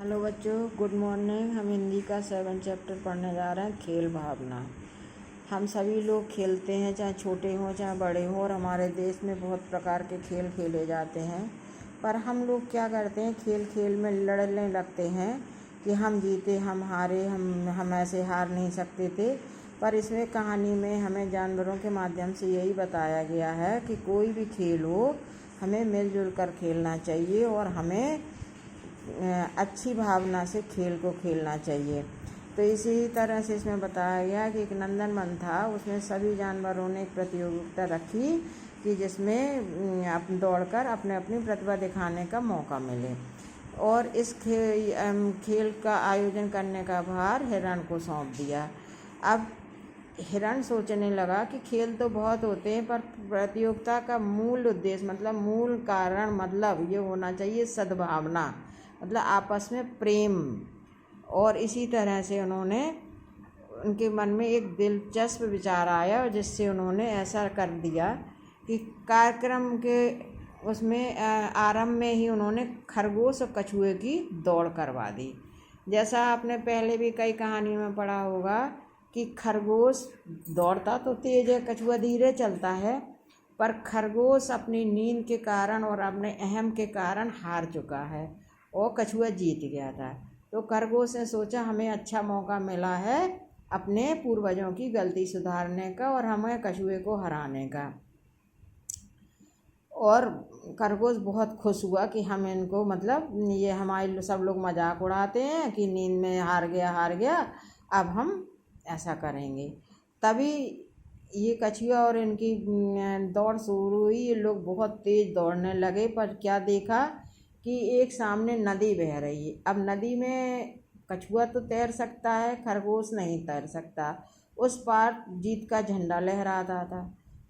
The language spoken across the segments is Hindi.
हेलो बच्चों, गुड मॉर्निंग। हम हिंदी का 7 चैप्टर पढ़ने जा रहे हैं, खेल भावना। हम सभी लोग खेलते हैं, चाहे छोटे हों चाहे बड़े हों, और हमारे देश में बहुत प्रकार के खेल खेले जाते हैं। पर हम लोग क्या करते हैं, खेल खेल में लड़ने लगते हैं कि हम जीते हम हारे, हम ऐसे हार नहीं सकते थे। पर इसमें कहानी में हमें जानवरों के माध्यम से यही बताया गया है कि कोई भी खेल हो, हमें मिलजुल कर खेलना चाहिए और हमें अच्छी भावना से खेल को खेलना चाहिए। तो इसी तरह से इसमें बताया गया कि एक नंदन वन था, उसमें सभी जानवरों ने एक प्रतियोगिता रखी कि जिसमें दौड़कर अपने अपनी प्रतिभा दिखाने का मौका मिले। और इस खेल का आयोजन करने का भार हिरण को सौंप दिया। अब हिरण सोचने लगा कि खेल तो बहुत होते हैं, पर प्रतियोगिता का मूल उद्देश्य मूल कारण ये होना चाहिए सद्भावना, आपस में प्रेम। और इसी तरह से उनके मन में एक दिलचस्प विचार आया, और जिससे उन्होंने ऐसा कर दिया कि कार्यक्रम के उसमें आरंभ में ही उन्होंने खरगोश और कछुए की दौड़ करवा दी। जैसा आपने पहले भी कई कहानियों में पढ़ा होगा कि खरगोश दौड़ता तो तेज है, कछुआ धीरे चलता है, पर खरगोश अपनी नींद के कारण और अपने अहम के कारण हार चुका है और कछुआ जीत गया था। तो खरगोश ने सोचा हमें अच्छा मौका मिला है अपने पूर्वजों की गलती सुधारने का और हमें कछुए को हराने का। और खरगोश बहुत खुश हुआ कि हम इनको ये हमारे सब लोग मजाक उड़ाते हैं कि नींद में हार गया, अब हम ऐसा करेंगे। तभी ये कछुआ और इनकी दौड़ शुरू हुई। ये लोग बहुत तेज दौड़ने लगे, पर क्या देखा कि एक सामने नदी बह रही है। अब नदी में कछुआ तो तैर सकता है, खरगोश नहीं तैर सकता। उस पार जीत का झंडा लहराता था,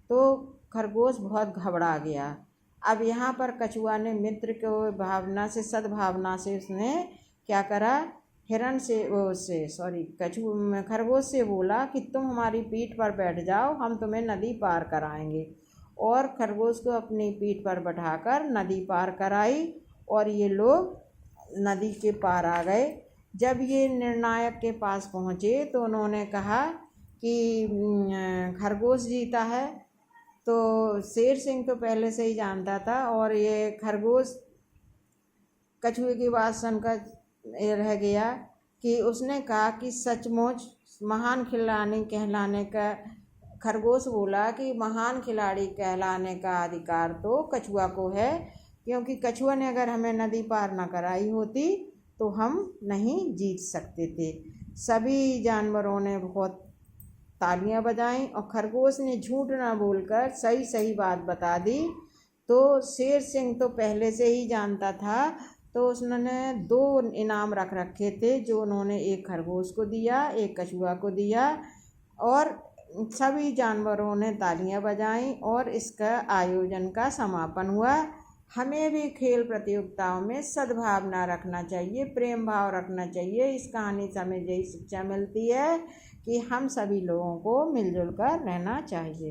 तो खरगोश बहुत घबरा गया। अब यहाँ पर कछुआ ने मित्र को सद्भावना से उसने क्या करा, खरगोश से बोला कि तुम हमारी पीठ पर बैठ जाओ, हम तुम्हें नदी पार कराएंगे। और खरगोश को अपनी पीठ पर बैठाकर नदी पार कराई और ये लोग नदी के पार आ गए। जब ये निर्णायक के पास पहुँचे तो उन्होंने कहा कि खरगोश जीता है। तो शेर सिंह तो पहले से ही जानता था, और ये खरगोश कछुए की बात सुनकर रह गया कि उसने कहा कि सचमुच महान खिलाड़ी कहलाने का, खरगोश बोला कि महान खिलाड़ी कहलाने का अधिकार तो कछुआ को है, क्योंकि कछुआ ने अगर हमें नदी पार न कराई होती तो हम नहीं जीत सकते थे। सभी जानवरों ने बहुत तालियां बजाईं और खरगोश ने झूठ ना बोलकर सही बात बता दी। तो शेर सिंह तो पहले से ही जानता था, तो उसने 2 इनाम रख रखे थे, जो उन्होंने एक खरगोश को दिया, एक कछुआ को दिया। और सभी जानवरों ने तालियां बजाईं और इसका आयोजन का समापन हुआ। हमें भी खेल प्रतियोगिताओं में सद्भावना रखना चाहिए, प्रेम भाव रखना चाहिए। इस कहानी से हमें यही शिक्षा मिलती है कि हम सभी लोगों को मिलजुल कर रहना चाहिए।